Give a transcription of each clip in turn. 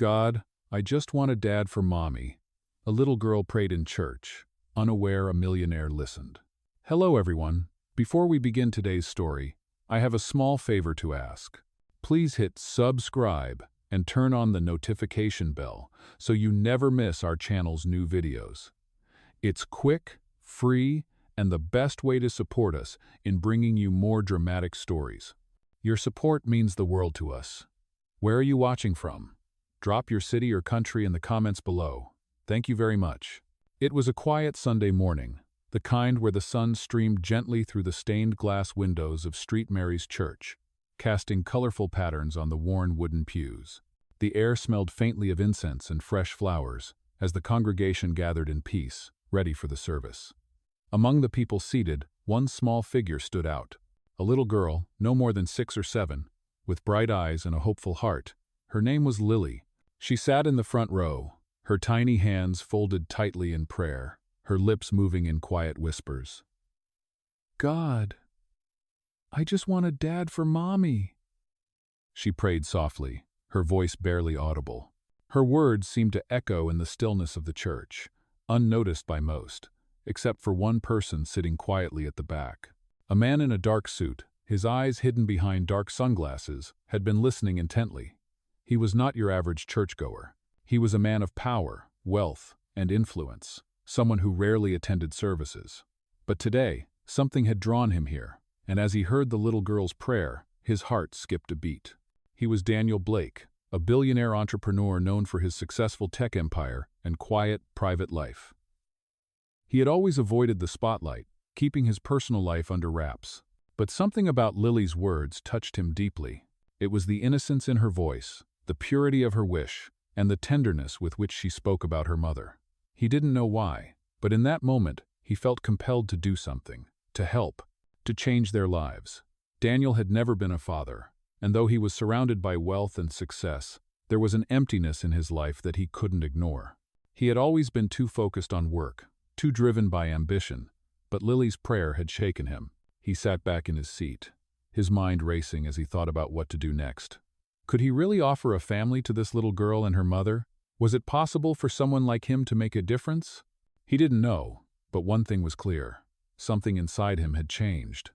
God, I just want a dad for mommy. A little girl prayed in church. Unaware, a millionaire listened. Hello, everyone. Before we begin today's story, I have a small favor to ask. Please hit subscribe and turn on the notification bell so you never miss our channel's new videos. It's quick, free, and the best way to support us in bringing you more dramatic stories. Your support means the world to us. Where are you watching from? Drop your city or country in the comments below. Thank you very much. It was a quiet Sunday morning, the kind where the sun streamed gently through the stained glass windows of St. Mary's Church, casting colorful patterns on the worn wooden pews. The air smelled faintly of incense and fresh flowers as the congregation gathered in peace, ready for the service. Among the people seated, one small figure stood out. A little girl, no more than 6 or 7, with bright eyes and a hopeful heart. Her name was Lily. She sat in the front row, her tiny hands folded tightly in prayer, her lips moving in quiet whispers. God, I just want a dad for mommy, she prayed softly, her voice barely audible. Her words seemed to echo in the stillness of the church, unnoticed by most, except for one person sitting quietly at the back. A man in a dark suit, his eyes hidden behind dark sunglasses, had been listening intently. He was not your average churchgoer. He was a man of power, wealth, and influence, someone who rarely attended services. But today, something had drawn him here, and as he heard the little girl's prayer, his heart skipped a beat. He was Daniel Blake, a billionaire entrepreneur known for his successful tech empire and quiet, private life. He had always avoided the spotlight, keeping his personal life under wraps. But something about Lily's words touched him deeply. It was the innocence in her voice, the purity of her wish, and the tenderness with which she spoke about her mother. He didn't know why, but in that moment, he felt compelled to do something, to help, to change their lives. Daniel had never been a father, and though he was surrounded by wealth and success, there was an emptiness in his life that he couldn't ignore. He had always been too focused on work, too driven by ambition, but Lily's prayer had shaken him. He sat back in his seat, his mind racing as he thought about what to do next. Could he really offer a family to this little girl and her mother? Was it possible for someone like him to make a difference? He didn't know, but one thing was clear. Something inside him had changed.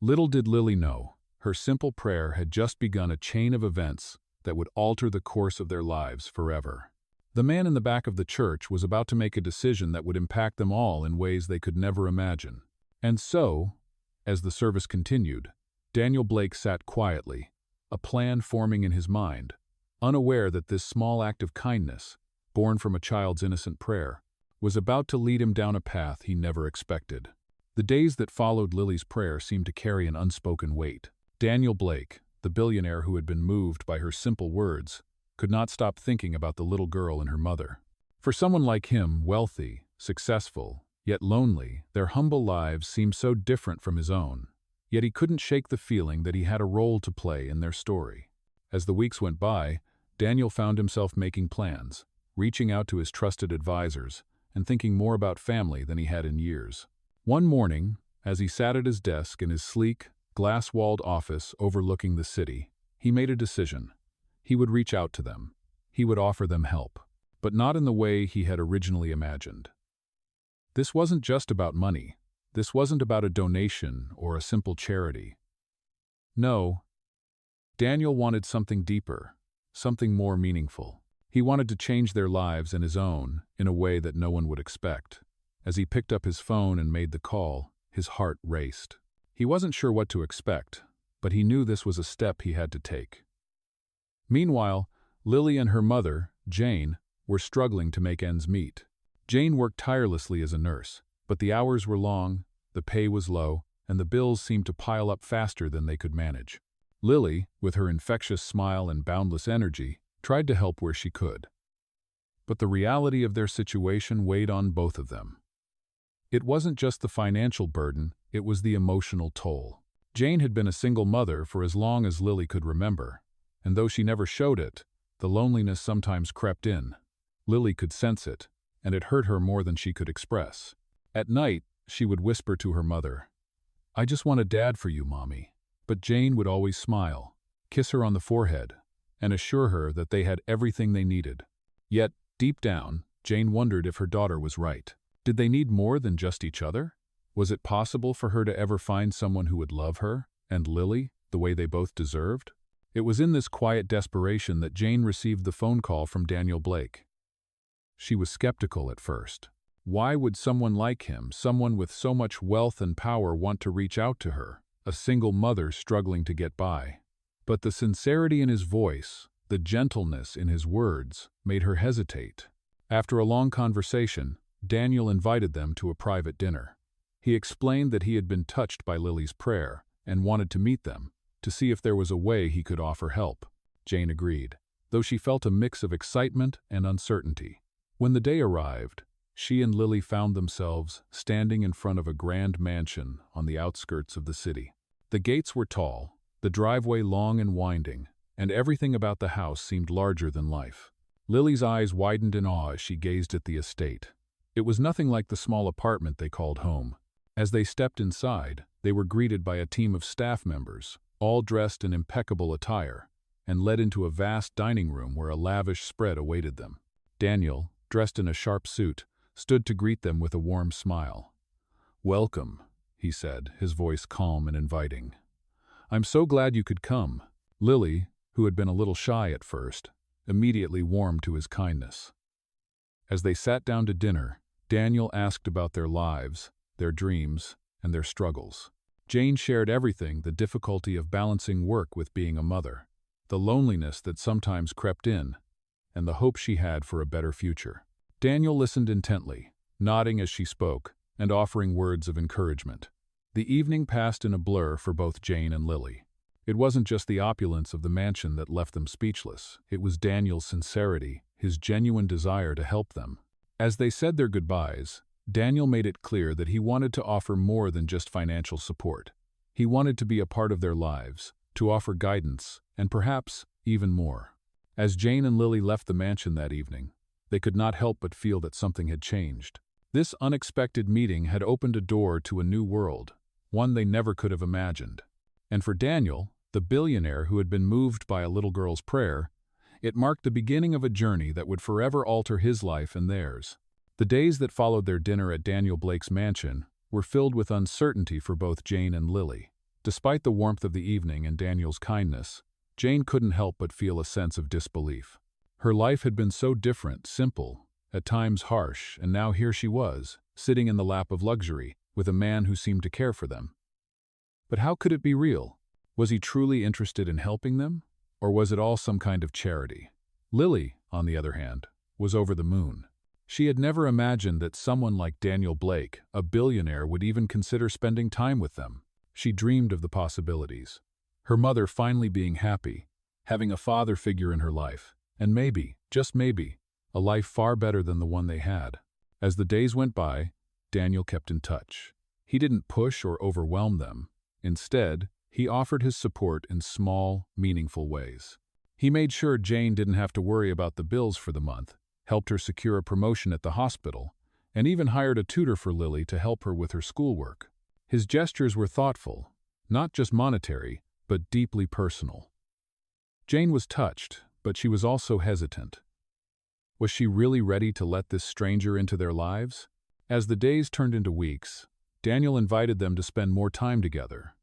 Little did Lily know, her simple prayer had just begun a chain of events that would alter the course of their lives forever. The man in the back of the church was about to make a decision that would impact them all in ways they could never imagine. And so, as the service continued, Daniel Blake sat quietly, a plan forming in his mind, unaware that this small act of kindness, born from a child's innocent prayer, was about to lead him down a path he never expected. The days that followed Lily's prayer seemed to carry an unspoken weight. Daniel Blake, the billionaire who had been moved by her simple words, could not stop thinking about the little girl and her mother. For someone like him, wealthy, successful, yet lonely, their humble lives seemed so different from his own. Yet he couldn't shake the feeling that he had a role to play in their story. As the weeks went by, Daniel found himself making plans, reaching out to his trusted advisors, and thinking more about family than he had in years. One morning, as he sat at his desk in his sleek, glass-walled office overlooking the city, he made a decision. He would reach out to them. He would offer them help, but not in the way he had originally imagined. This wasn't just about money. This wasn't about a donation or a simple charity. No, Daniel wanted something deeper, something more meaningful. He wanted to change their lives and his own in a way that no one would expect. As he picked up his phone and made the call, his heart raced. He wasn't sure what to expect, but he knew this was a step he had to take. Meanwhile, Lily and her mother, Jane, were struggling to make ends meet. Jane worked tirelessly as a nurse, but the hours were long, the pay was low, and the bills seemed to pile up faster than they could manage. Lily, with her infectious smile and boundless energy, tried to help where she could. But the reality of their situation weighed on both of them. It wasn't just the financial burden, it was the emotional toll. Jane had been a single mother for as long as Lily could remember, and though she never showed it, the loneliness sometimes crept in. Lily could sense it, and it hurt her more than she could express. At night, she would whisper to her mother, "I just want a dad for you, Mommy." But Jane would always smile, kiss her on the forehead, and assure her that they had everything they needed. Yet, deep down, Jane wondered if her daughter was right. Did they need more than just each other? Was it possible for her to ever find someone who would love her, and Lily, the way they both deserved? It was in this quiet desperation that Jane received the phone call from Daniel Blake. She was skeptical at first. Why would someone like him, someone with so much wealth and power, want to reach out to her, a single mother struggling to get by? But the sincerity in his voice, the gentleness in his words, made her hesitate. After a long conversation, Daniel invited them to a private dinner. He explained that he had been touched by Lily's prayer and wanted to meet them, to see if there was a way he could offer help. Jane agreed, though she felt a mix of excitement and uncertainty. When the day arrived, she and Lily found themselves standing in front of a grand mansion on the outskirts of the city. The gates were tall, the driveway long and winding, and everything about the house seemed larger than life. Lily's eyes widened in awe as she gazed at the estate. It was nothing like the small apartment they called home. As they stepped inside, they were greeted by a team of staff members, all dressed in impeccable attire, and led into a vast dining room where a lavish spread awaited them. Daniel, dressed in a sharp suit, stood to greet them with a warm smile. "Welcome," he said, his voice calm and inviting. "I'm so glad you could come." Lily, who had been a little shy at first, immediately warmed to his kindness. As they sat down to dinner, Daniel asked about their lives, their dreams, and their struggles. Jane shared everything: the difficulty of balancing work with being a mother, the loneliness that sometimes crept in, and the hope she had for a better future. Daniel listened intently, nodding as she spoke and offering words of encouragement. The evening passed in a blur for both Jane and Lily. It wasn't just the opulence of the mansion that left them speechless. It was Daniel's sincerity, his genuine desire to help them. As they said their goodbyes, Daniel made it clear that he wanted to offer more than just financial support. He wanted to be a part of their lives, to offer guidance, and perhaps even more. As Jane and Lily left the mansion that evening, they could not help but feel that something had changed. This unexpected meeting had opened a door to a new world, one they never could have imagined. And for Daniel, the billionaire who had been moved by a little girl's prayer, it marked the beginning of a journey that would forever alter his life and theirs. The days that followed their dinner at Daniel Blake's mansion were filled with uncertainty for both Jane and Lily. Despite the warmth of the evening and Daniel's kindness, Jane couldn't help but feel a sense of disbelief. Her life had been so different, simple, at times harsh, and now here she was, sitting in the lap of luxury, with a man who seemed to care for them. But how could it be real? Was he truly interested in helping them? Or was it all some kind of charity? Lily, on the other hand, was over the moon. She had never imagined that someone like Daniel Blake, a billionaire, would even consider spending time with them. She dreamed of the possibilities. Her mother finally being happy, having a father figure in her life, and maybe, just maybe, a life far better than the one they had. As the days went by, Daniel kept in touch. He didn't push or overwhelm them. Instead, he offered his support in small, meaningful ways. He made sure Jane didn't have to worry about the bills for the month, helped her secure a promotion at the hospital, and even hired a tutor for Lily to help her with her schoolwork. His gestures were thoughtful, not just monetary, but deeply personal. Jane was touched, but she was also hesitant. Was she really ready to let this stranger into their lives? As the days turned into weeks, Daniel invited them to spend more time together.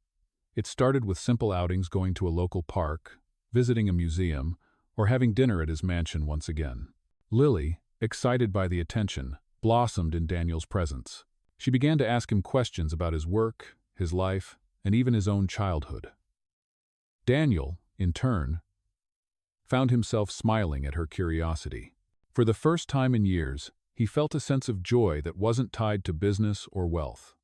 It started with simple outings, going to a local park, visiting a museum, or having dinner at his mansion once again. Lily, excited by the attention, blossomed in Daniel's presence. She began to ask him questions about his work, his life, and even his own childhood. Daniel, in turn, found himself smiling at her curiosity. For the first time in years, he felt a sense of joy that wasn't tied to business or wealth.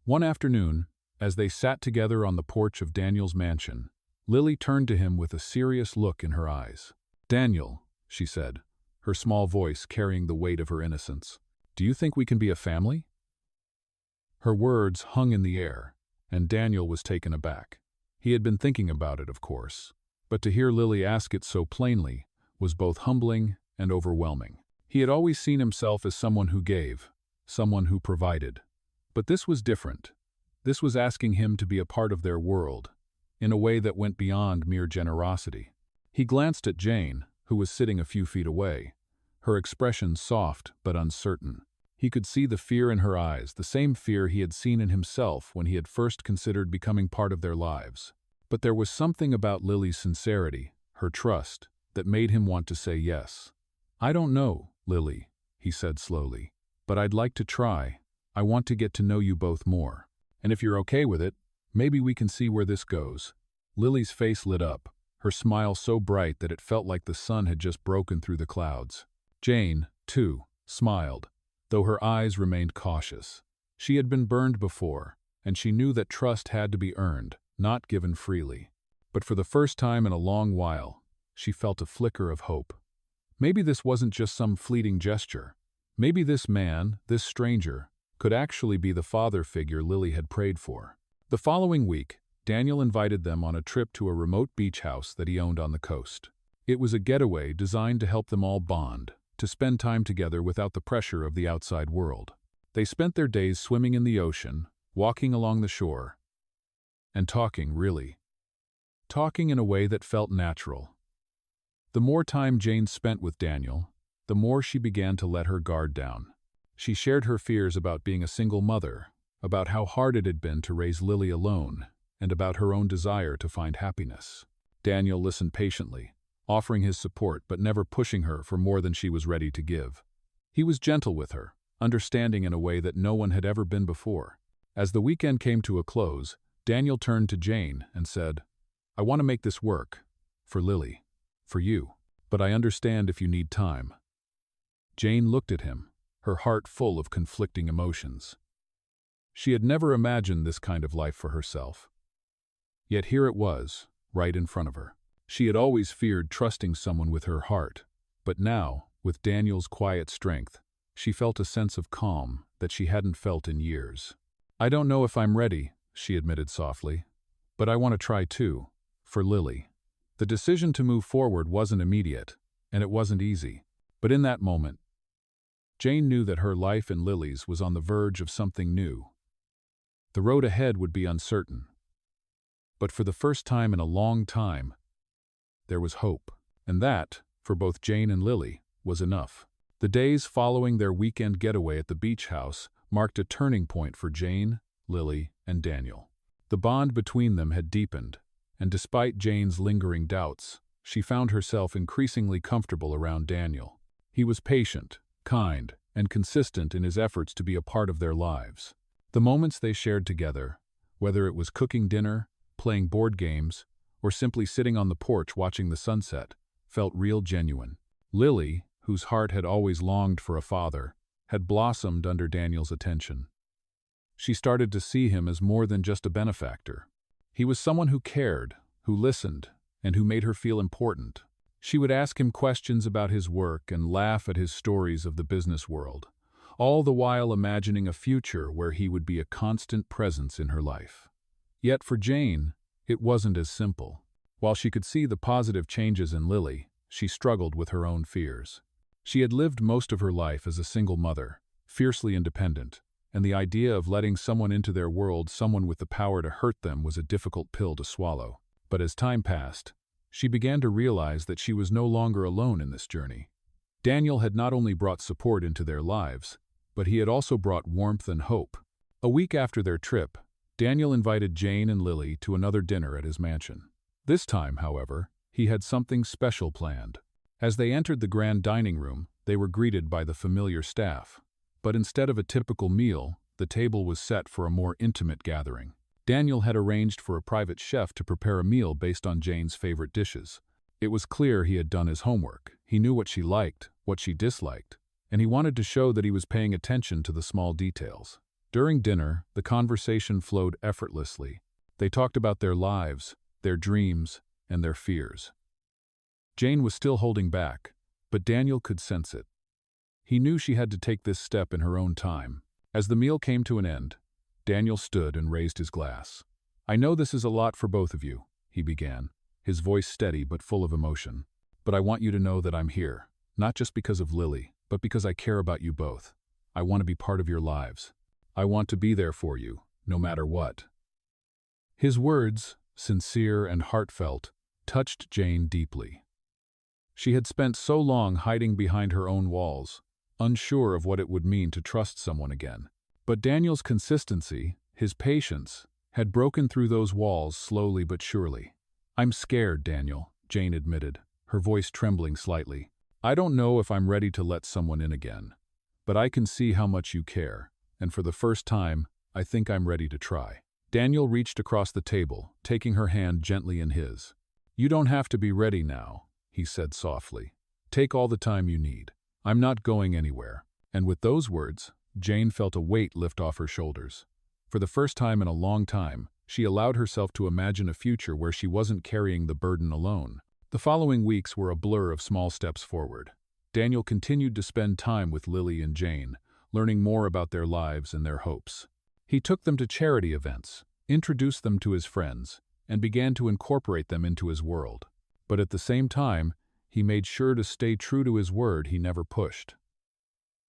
One afternoon, as they sat together on the porch of Daniel's mansion, Lily turned to him with a serious look in her eyes. "Daniel," she said, her small voice carrying the weight of her innocence, "do you think we can be a family?" Her words hung in the air, and Daniel was taken aback. He had been thinking about it, of course, but to hear Lily ask it so plainly was both humbling and overwhelming. He had always seen himself as someone who gave, someone who provided. But this was different. This was asking him to be a part of their world, in a way that went beyond mere generosity. He glanced at Jane, who was sitting a few feet away, her expression soft but uncertain. He could see the fear in her eyes, the same fear he had seen in himself when he had first considered becoming part of their lives. But there was something about Lily's sincerity, her trust, that made him want to say yes. "I don't know, Lily," he said slowly, "but I'd like to try. I want to get to know you both more. And if you're okay with it, maybe we can see where this goes." Lily's face lit up, her smile so bright that it felt like the sun had just broken through the clouds. Jane, too, smiled, though her eyes remained cautious. She had been burned before, and she knew that trust had to be earned, not given freely. But for the first time in a long while, she felt a flicker of hope. Maybe this wasn't just some fleeting gesture. Maybe this man, this stranger, could actually be the father figure Lily had prayed for. The following week, Daniel invited them on a trip to a remote beach house that he owned on the coast. It was a getaway designed to help them all bond, to spend time together without the pressure of the outside world. They spent their days swimming in the ocean, walking along the shore, and talking, really. Talking in a way that felt natural. The more time Jane spent with Daniel, the more she began to let her guard down. She shared her fears about being a single mother, about how hard it had been to raise Lily alone, and about her own desire to find happiness. Daniel listened patiently, offering his support but never pushing her for more than she was ready to give. He was gentle with her, understanding in a way that no one had ever been before. As the weekend came to a close, Daniel turned to Jane and said, "I want to make this work. For Lily. For you. But I understand if you need time." Jane looked at him, her heart full of conflicting emotions. She had never imagined this kind of life for herself. Yet here it was, right in front of her. She had always feared trusting someone with her heart, but now, with Daniel's quiet strength, she felt a sense of calm that she hadn't felt in years. "I don't know if I'm ready," she admitted softly, "but I want to try too, for Lily." The decision to move forward wasn't immediate, and it wasn't easy. But in that moment, Jane knew that her life and Lily's was on the verge of something new. The road ahead would be uncertain. But for the first time in a long time, there was hope. And that, for both Jane and Lily, was enough. The days following their weekend getaway at the beach house marked a turning point for Jane, Lily, and Daniel. The bond between them had deepened, and despite Jane's lingering doubts, she found herself increasingly comfortable around Daniel. He was patient, kind, and consistent in his efforts to be a part of their lives. The moments they shared together, whether it was cooking dinner, playing board games, or simply sitting on the porch watching the sunset, felt real genuine. Lily, whose heart had always longed for a father, had blossomed under Daniel's attention. She started to see him as more than just a benefactor. He was someone who cared, who listened, and who made her feel important. She would ask him questions about his work and laugh at his stories of the business world, all the while imagining a future where he would be a constant presence in her life. Yet for Jane, it wasn't as simple. While she could see the positive changes in Lily, she struggled with her own fears. She had lived most of her life as a single mother, fiercely independent, and the idea of letting someone into their world, someone with the power to hurt them, was a difficult pill to swallow. But as time passed, she began to realize that she was no longer alone in this journey. Daniel had not only brought support into their lives, but he had also brought warmth and hope. A week after their trip, Daniel invited Jane and Lily to another dinner at his mansion. This time, however, he had something special planned. As they entered the grand dining room, they were greeted by the familiar staff. But instead of a typical meal, the table was set for a more intimate gathering. Daniel had arranged for a private chef to prepare a meal based on Jane's favorite dishes. It was clear he had done his homework. He knew what she liked, what she disliked, and he wanted to show that he was paying attention to the small details. During dinner, the conversation flowed effortlessly. They talked about their lives, their dreams, and their fears. Jane was still holding back, but Daniel could sense it. He knew she had to take this step in her own time. As the meal came to an end, Daniel stood and raised his glass. "I know this is a lot for both of you," he began, his voice steady but full of emotion. "But I want you to know that I'm here, not just because of Lily, but because I care about you both. I want to be part of your lives. I want to be there for you, no matter what." His words, sincere and heartfelt, touched Jane deeply. She had spent so long hiding behind her own walls, unsure of what it would mean to trust someone again. But Daniel's consistency, his patience, had broken through those walls slowly but surely. "I'm scared, Daniel," Jane admitted, her voice trembling slightly. "I don't know if I'm ready to let someone in again. But I can see how much you care, and for the first time, I think I'm ready to try." Daniel reached across the table, taking her hand gently in his. "You don't have to be ready now," he said softly. "Take all the time you need. I'm not going anywhere." And with those words, Jane felt a weight lift off her shoulders. For the first time in a long time, she allowed herself to imagine a future where she wasn't carrying the burden alone. The following weeks were a blur of small steps forward. Daniel continued to spend time with Lily and Jane, learning more about their lives and their hopes. He took them to charity events, introduced them to his friends, and began to incorporate them into his world. But at the same time, he made sure to stay true to his word he never pushed.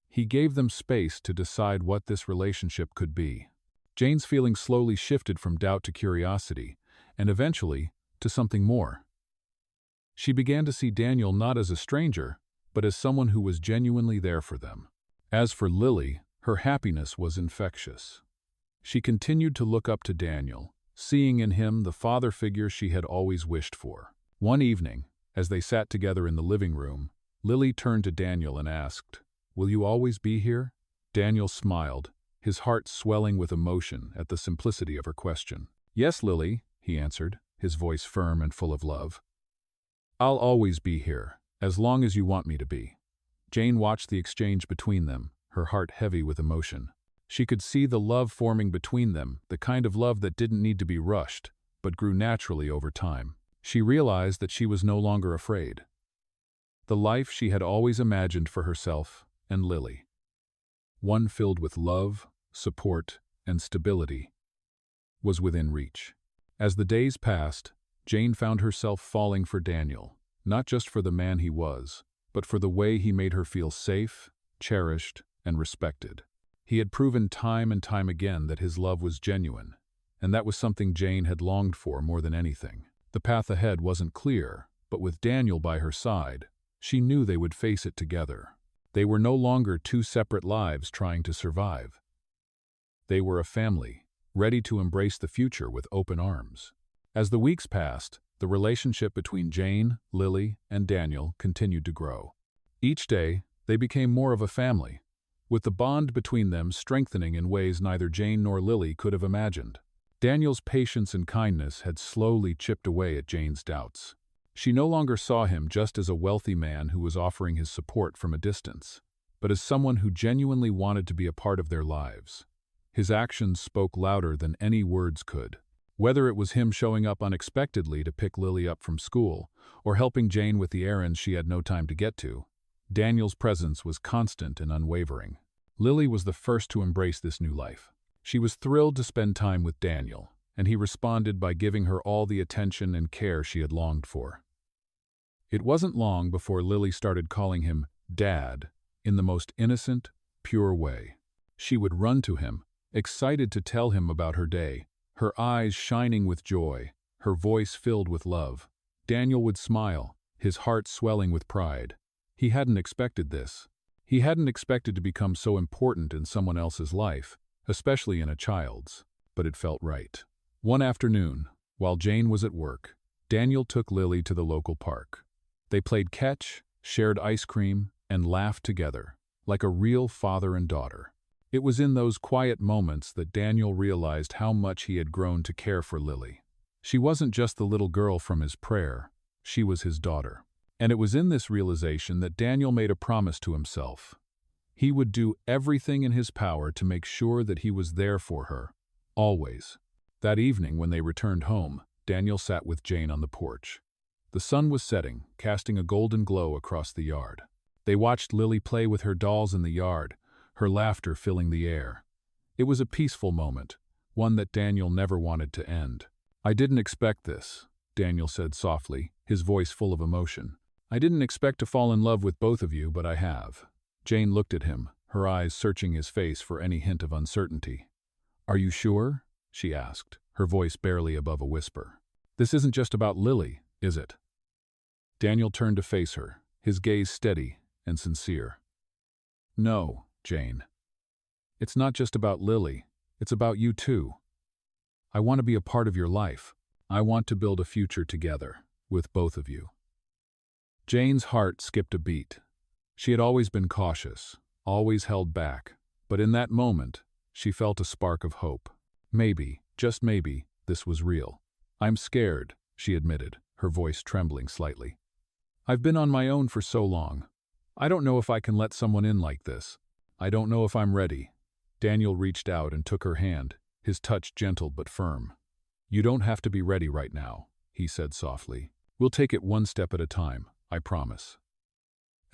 He gave them space to decide what this relationship could be. Jane's feelings slowly shifted from doubt to curiosity, and eventually, to something more. She began to see Daniel not as a stranger, but as someone who was genuinely there for them. As for Lily, her happiness was infectious. She continued to look up to Daniel, seeing in him the father figure she had always wished for. One evening, as they sat together in the living room, Lily turned to Daniel and asked, "Will you always be here?" Daniel smiled, his heart swelling with emotion at the simplicity of her question. "Yes, Lily," he answered, his voice firm and full of love. "I'll always be here, as long as you want me to be." Jane watched the exchange between them, her heart heavy with emotion. She could see the love forming between them, the kind of love that didn't need to be rushed, but grew naturally over time. She realized that she was no longer afraid. The life she had always imagined for herself and Lily, one filled with love, support, and stability, was within reach. As the days passed, Jane found herself falling for Daniel, not just for the man he was, but for the way he made her feel safe, cherished, and respected. He had proven time and time again that his love was genuine, and that was something Jane had longed for more than anything. The path ahead wasn't clear, but with Daniel by her side, she knew they would face it together. They were no longer two separate lives trying to survive. They were a family, ready to embrace the future with open arms. As the weeks passed, the relationship between Jane, Lily, and Daniel continued to grow. Each day, they became more of a family, with the bond between them strengthening in ways neither Jane nor Lily could have imagined. Daniel's patience and kindness had slowly chipped away at Jane's doubts. She no longer saw him just as a wealthy man who was offering his support from a distance, but as someone who genuinely wanted to be a part of their lives. His actions spoke louder than any words could. Whether it was him showing up unexpectedly to pick Lily up from school, or helping Jane with the errands she had no time to get to, Daniel's presence was constant and unwavering. Lily was the first to embrace this new life. She was thrilled to spend time with Daniel, and he responded by giving her all the attention and care she had longed for. It wasn't long before Lily started calling him Dad in the most innocent, pure way. She would run to him, excited to tell him about her day, her eyes shining with joy, her voice filled with love. Daniel would smile, his heart swelling with pride. He hadn't expected this. He hadn't expected to become so important in someone else's life, especially in a child's, but it felt right. One afternoon, while Jane was at work, Daniel took Lily to the local park. They played catch, shared ice cream, and laughed together, like a real father and daughter. It was in those quiet moments that Daniel realized how much he had grown to care for Lily. She wasn't just the little girl from his prayer, she was his daughter. And it was in this realization that Daniel made a promise to himself. He would do everything in his power to make sure that he was there for her, always. That evening, when they returned home, Daniel sat with Jane on the porch. The sun was setting, casting a golden glow across the yard. They watched Lily play with her dolls in the yard, her laughter filling the air. It was a peaceful moment, one that Daniel never wanted to end. "I didn't expect this," Daniel said softly, his voice full of emotion. "I didn't expect to fall in love with both of you, but I have." Jane looked at him, her eyes searching his face for any hint of uncertainty. "Are you sure?" she asked, her voice barely above a whisper. "This isn't just about Lily, is it?" Daniel turned to face her, his gaze steady and sincere. "No, Jane. It's not just about Lily, it's about you too. I want to be a part of your life. I want to build a future together, with both of you." Jane's heart skipped a beat. She had always been cautious, always held back, but in that moment, she felt a spark of hope. Maybe, just maybe, this was real. "I'm scared," she admitted, her voice trembling slightly. "I've been on my own for so long. I don't know if I can let someone in like this. I don't know if I'm ready." Daniel reached out and took her hand, his touch gentle but firm. "You don't have to be ready right now," he said softly. "We'll take it one step at a time, I promise."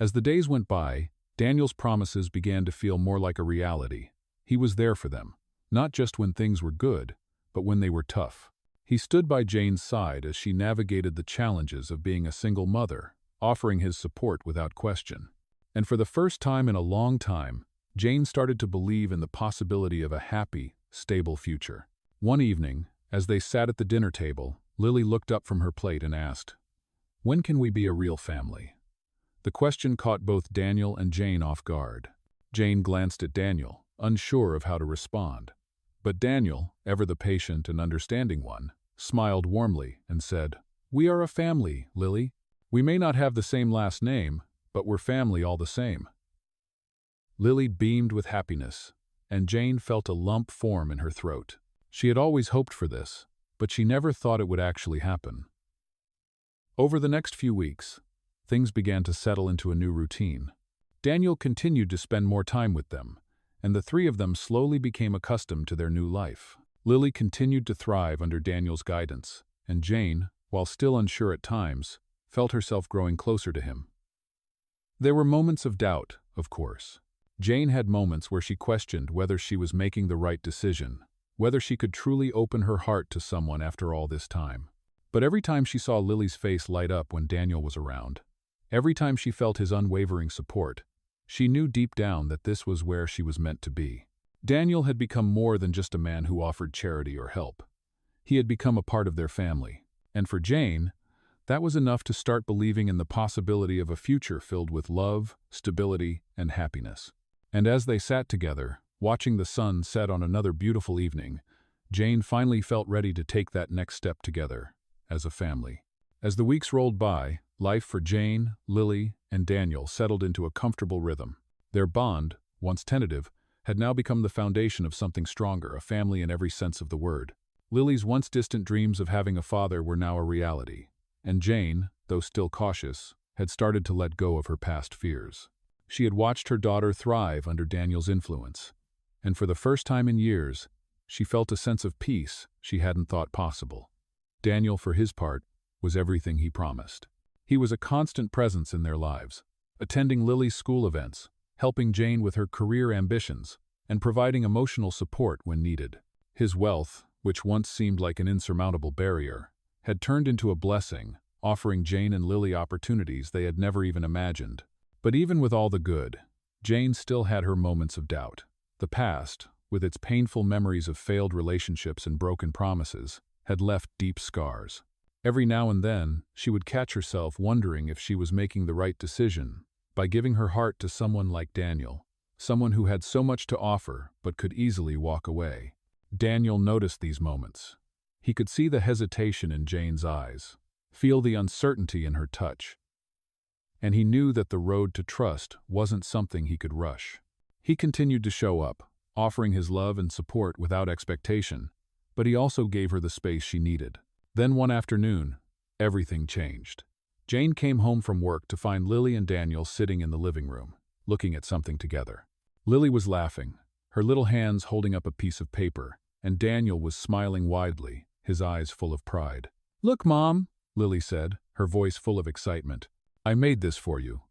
As the days went by, Daniel's promises began to feel more like a reality. He was there for them, not just when things were good, but when they were tough. He stood by Jane's side as she navigated the challenges of being a single mother, offering his support without question. And for the first time in a long time, Jane started to believe in the possibility of a happy, stable future. One evening, as they sat at the dinner table, Lily looked up from her plate and asked, "When can we be a real family?" The question caught both Daniel and Jane off guard. Jane glanced at Daniel, unsure of how to respond. But Daniel, ever the patient and understanding one, smiled warmly and said, "We are a family, Lily. We may not have the same last name, but we're family all the same." Lily beamed with happiness, and Jane felt a lump form in her throat. She had always hoped for this, but she never thought it would actually happen. Over the next few weeks, things began to settle into a new routine. Daniel continued to spend more time with them, and the three of them slowly became accustomed to their new life. Lily continued to thrive under Daniel's guidance, and Jane, while still unsure at times, felt herself growing closer to him. There were moments of doubt, of course. Jane had moments where she questioned whether she was making the right decision, whether she could truly open her heart to someone after all this time. But every time she saw Lily's face light up when Daniel was around, every time she felt his unwavering support, she knew deep down that this was where she was meant to be. Daniel had become more than just a man who offered charity or help. He had become a part of their family. And for Jane, that was enough to start believing in the possibility of a future filled with love, stability, and happiness. And as they sat together, watching the sun set on another beautiful evening, Jane finally felt ready to take that next step together, as a family. As the weeks rolled by, life for Jane, Lily, and Daniel settled into a comfortable rhythm. Their bond, once tentative, had now become the foundation of something stronger, a family in every sense of the word. Lily's once distant dreams of having a father were now a reality, and Jane, though still cautious, had started to let go of her past fears. She had watched her daughter thrive under Daniel's influence, and for the first time in years, she felt a sense of peace she hadn't thought possible. Daniel, for his part, was everything he promised. He was a constant presence in their lives, attending Lily's school events, helping Jane with her career ambitions, and providing emotional support when needed. His wealth, which once seemed like an insurmountable barrier, had turned into a blessing, offering Jane and Lily opportunities they had never even imagined. But even with all the good, Jane still had her moments of doubt. The past, with its painful memories of failed relationships and broken promises, had left deep scars. Every now and then, she would catch herself wondering if she was making the right decision by giving her heart to someone like Daniel, someone who had so much to offer but could easily walk away. Daniel noticed these moments. He could see the hesitation in Jane's eyes, feel the uncertainty in her touch, and he knew that the road to trust wasn't something he could rush. He continued to show up, offering his love and support without expectation, but he also gave her the space she needed. Then one afternoon, everything changed. Jane came home from work to find Lily and Daniel sitting in the living room, looking at something together. Lily was laughing, her little hands holding up a piece of paper, and Daniel was smiling widely, his eyes full of pride. "Look, Mom," Lily said, her voice full of excitement. "I made this for you."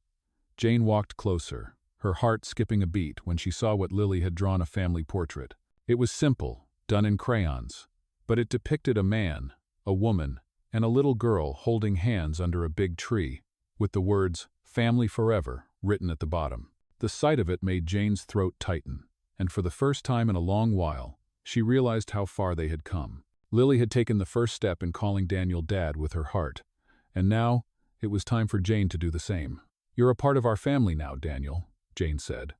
Jane walked closer, her heart skipping a beat when she saw what Lily had drawn, a family portrait. It was simple, done in crayons, but it depicted a man, a woman, and a little girl holding hands under a big tree, with the words, "Family Forever," written at the bottom. The sight of it made Jane's throat tighten, and for the first time in a long while, she realized how far they had come. Lily had taken the first step in calling Daniel Dad with her heart, and now it was time for Jane to do the same. "You're a part of our family now, Daniel," Jane said,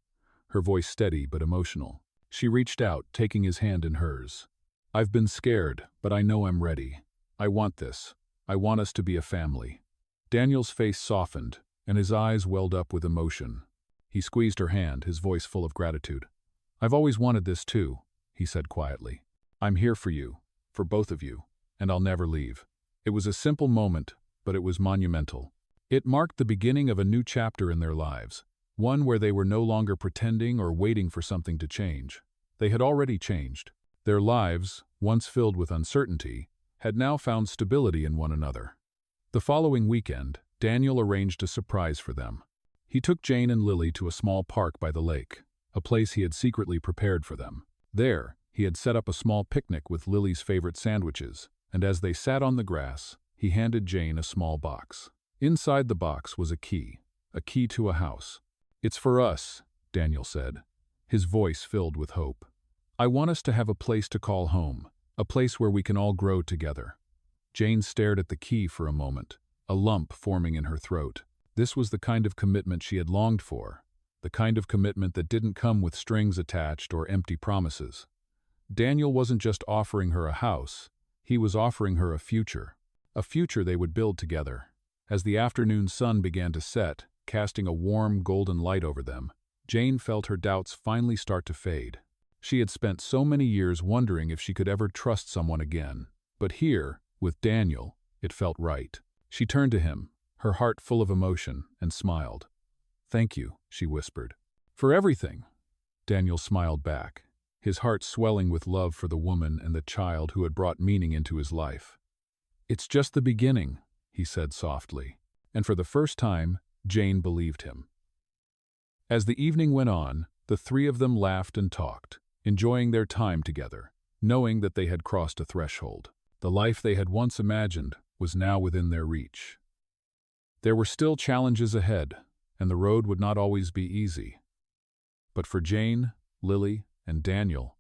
her voice steady but emotional. She reached out, taking his hand in hers. "I've been scared, but I know I'm ready. I want this. I want us to be a family." Daniel's face softened, and his eyes welled up with emotion. He squeezed her hand, his voice full of gratitude. "I've always wanted this too," he said quietly. "I'm here for you, for both of you, and I'll never leave." It was a simple moment, but it was monumental. It marked the beginning of a new chapter in their lives, one where they were no longer pretending or waiting for something to change. They had already changed. Their lives, once filled with uncertainty, had now found stability in one another. The following weekend, Daniel arranged a surprise for them. He took Jane and Lily to a small park by the lake, a place he had secretly prepared for them. There, he had set up a small picnic with Lily's favorite sandwiches, and as they sat on the grass, he handed Jane a small box. Inside the box was a key to a house. "It's for us," Daniel said, his voice filled with hope. "I want us to have a place to call home, a place where we can all grow together." Jane stared at the key for a moment, a lump forming in her throat. This was the kind of commitment she had longed for, the kind of commitment that didn't come with strings attached or empty promises. Daniel wasn't just offering her a house, he was offering her a future they would build together. As the afternoon sun began to set, casting a warm golden light over them, Jane felt her doubts finally start to fade. She had spent so many years wondering if she could ever trust someone again. But here, with Daniel, it felt right. She turned to him, her heart full of emotion, and smiled. "Thank you," she whispered. "For everything." Daniel smiled back, his heart swelling with love for the woman and the child who had brought meaning into his life. "It's just the beginning," he said softly, and for the first time, Jane believed him. As the evening went on, the three of them laughed and talked, enjoying their time together, knowing that they had crossed a threshold. The life they had once imagined was now within their reach. There were still challenges ahead, and the road would not always be easy. But for Jane, Lily, and Daniel,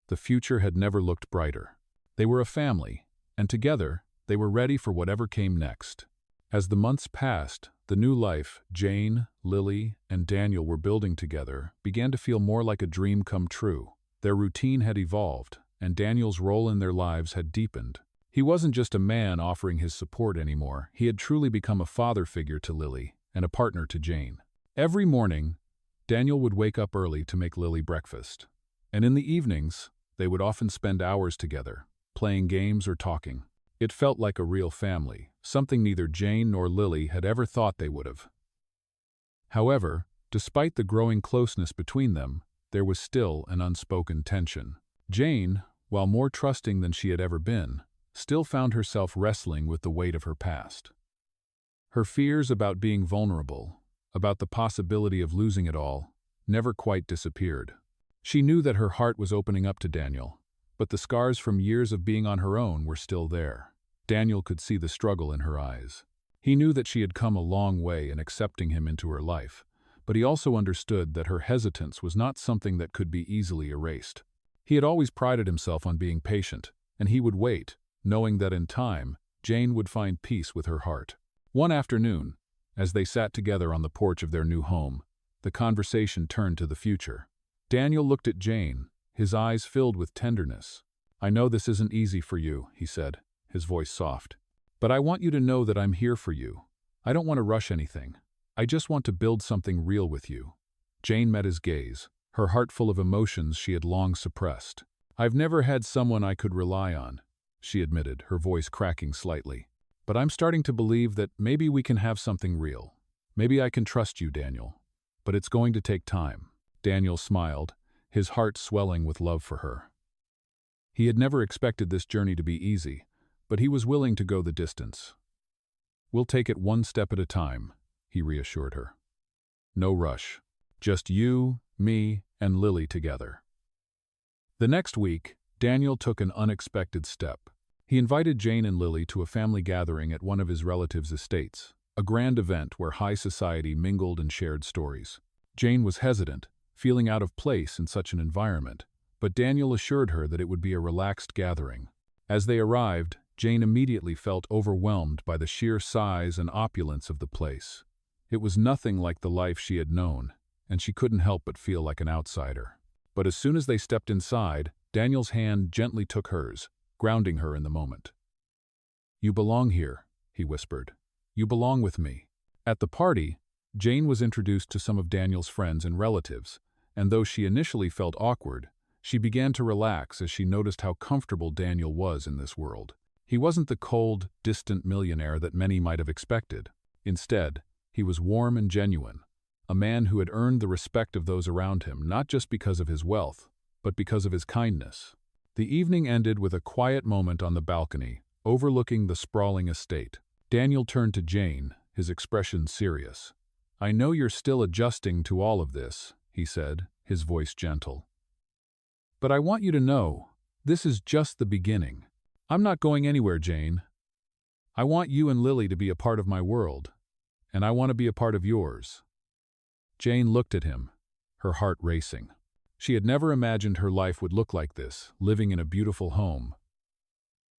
the future had never looked brighter. They were a family, and together, they were ready for whatever came next. As the months passed, the new life Jane, Lily, and Daniel were building together began to feel more like a dream come true. Their routine had evolved, and Daniel's role in their lives had deepened. He wasn't just a man offering his support anymore, he had truly become a father figure to Lily and a partner to Jane. Every morning, Daniel would wake up early to make Lily breakfast, and in the evenings, they would often spend hours together, playing games or talking. It felt like a real family, something neither Jane nor Lily had ever thought they would have. However, despite the growing closeness between them, there was still an unspoken tension. Jane, while more trusting than she had ever been, still found herself wrestling with the weight of her past. Her fears about being vulnerable, about the possibility of losing it all, never quite disappeared. She knew that her heart was opening up to Daniel, but the scars from years of being on her own were still there. Daniel could see the struggle in her eyes. He knew that she had come a long way in accepting him into her life, but he also understood that her hesitance was not something that could be easily erased. He had always prided himself on being patient, and he would wait, knowing that in time, Jane would find peace with her heart. One afternoon, as they sat together on the porch of their new home, the conversation turned to the future. Daniel looked at Jane, his eyes filled with tenderness. "I know this isn't easy for you," he said, his voice soft. "But I want you to know that I'm here for you. I don't want to rush anything. I just want to build something real with you." Jane met his gaze, her heart full of emotions she had long suppressed. "I've never had someone I could rely on," she admitted, her voice cracking slightly. "But I'm starting to believe that maybe we can have something real. Maybe I can trust you, Daniel. But it's going to take time." Daniel smiled, his heart swelling with love for her. He had never expected this journey to be easy, but he was willing to go the distance. "We'll take it one step at a time," he reassured her. "No rush. Just you, me, and Lily together." The next week, Daniel took an unexpected step. He invited Jane and Lily to a family gathering at one of his relatives' estates, a grand event where high society mingled and shared stories. Jane was hesitant, feeling out of place in such an environment, but Daniel assured her that it would be a relaxed gathering. As they arrived, Jane immediately felt overwhelmed by the sheer size and opulence of the place. It was nothing like the life she had known, and she couldn't help but feel like an outsider. But as soon as they stepped inside, Daniel's hand gently took hers, grounding her in the moment. "You belong here," he whispered. "You belong with me." At the party, Jane was introduced to some of Daniel's friends and relatives, and though she initially felt awkward, she began to relax as she noticed how comfortable Daniel was in this world. He wasn't the cold, distant millionaire that many might have expected. Instead, he was warm and genuine, a man who had earned the respect of those around him not just because of his wealth, but because of his kindness. The evening ended with a quiet moment on the balcony, overlooking the sprawling estate. Daniel turned to Jane, his expression serious. "I know you're still adjusting to all of this," he said, his voice gentle. "But I want you to know, this is just the beginning. I'm not going anywhere, Jane. I want you and Lily to be a part of my world, and I want to be a part of yours." Jane looked at him, her heart racing. She had never imagined her life would look like this, living in a beautiful home,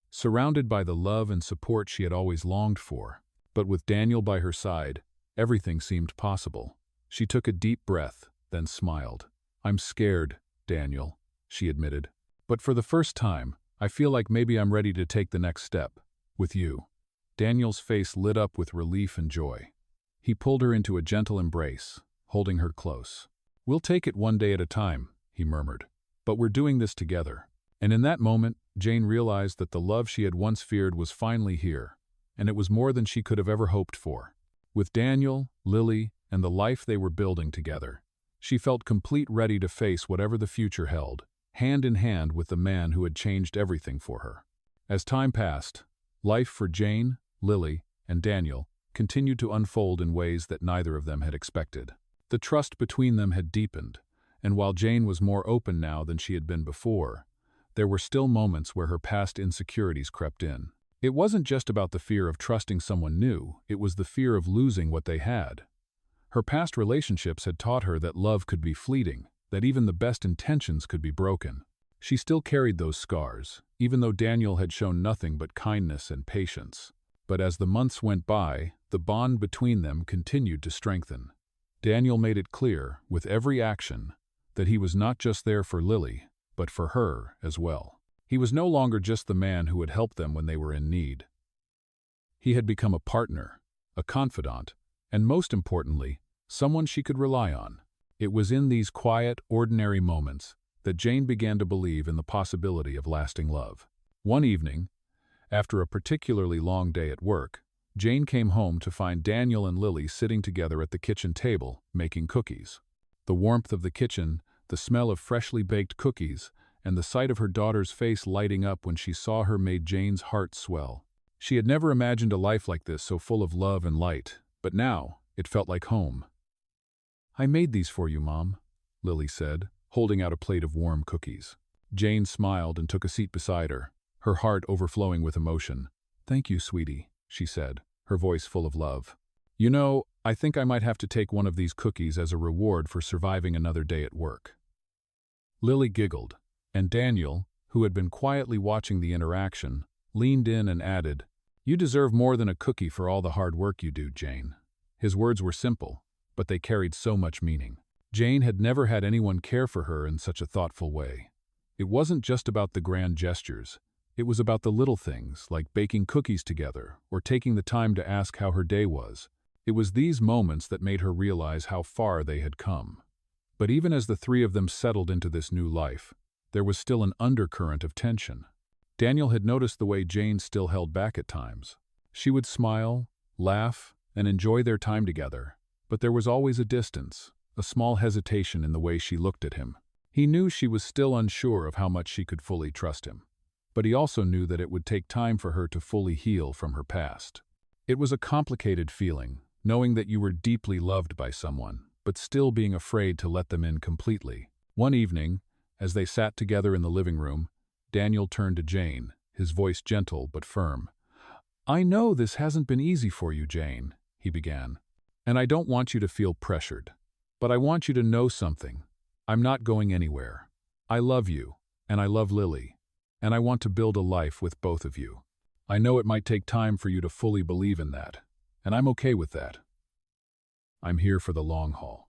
surrounded by the love and support she had always longed for. But with Daniel by her side, everything seemed possible. She took a deep breath, then smiled. "I'm scared, Daniel," she admitted. "But for the first time, I feel like maybe I'm ready to take the next step, with you." Daniel's face lit up with relief and joy. He pulled her into a gentle embrace, holding her close. "We'll take it one day at a time," he murmured. "But we're doing this together." And in that moment, Jane realized that the love she had once feared was finally here, and it was more than she could have ever hoped for. With Daniel, Lily, and the life they were building together, she felt complete, ready to face whatever the future held, hand in hand with the man who had changed everything for her. As time passed, life for Jane, Lily, and Daniel continued to unfold in ways that neither of them had expected. The trust between them had deepened, and while Jane was more open now than she had been before, there were still moments where her past insecurities crept in. It wasn't just about the fear of trusting someone new, it was the fear of losing what they had. Her past relationships had taught her that love could be fleeting, that even the best intentions could be broken. She still carried those scars, even though Daniel had shown nothing but kindness and patience. But as the months went by, the bond between them continued to strengthen. Daniel made it clear, with every action, that he was not just there for Lily, but for her as well. He was no longer just the man who had helped them when they were in need. He had become a partner, a confidant, and most importantly, someone she could rely on. It was in these quiet, ordinary moments that Jane began to believe in the possibility of lasting love. One evening, after a particularly long day at work, Jane came home to find Daniel and Lily sitting together at the kitchen table, making cookies. The warmth of the kitchen, the smell of freshly baked cookies, and the sight of her daughter's face lighting up when she saw her made Jane's heart swell. She had never imagined a life like this so full of love and light, but now it felt like home. "I made these for you, Mom," Lily said, holding out a plate of warm cookies. Jane smiled and took a seat beside her, her heart overflowing with emotion. "Thank you, sweetie," she said, her voice full of love. "You know, I think I might have to take one of these cookies as a reward for surviving another day at work." Lily giggled, and Daniel, who had been quietly watching the interaction, leaned in and added, "You deserve more than a cookie for all the hard work you do, Jane." His words were simple, but they carried so much meaning. Jane had never had anyone care for her in such a thoughtful way. It wasn't just about the grand gestures. It was about the little things, like baking cookies together or taking the time to ask how her day was. It was these moments that made her realize how far they had come. But even as the three of them settled into this new life, there was still an undercurrent of tension. Daniel had noticed the way Jane still held back at times. She would smile, laugh, and enjoy their time together, but there was always a distance, a small hesitation in the way she looked at him. He knew she was still unsure of how much she could fully trust him, but he also knew that it would take time for her to fully heal from her past. It was a complicated feeling, knowing that you were deeply loved by someone, but still being afraid to let them in completely. One evening, as they sat together in the living room, Daniel turned to Jane, his voice gentle but firm. "I know this hasn't been easy for you, Jane," he began, "and I don't want you to feel pressured. But I want you to know something. I'm not going anywhere. I love you, and I love Lily, and I want to build a life with both of you. I know it might take time for you to fully believe in that, and I'm okay with that. I'm here for the long haul."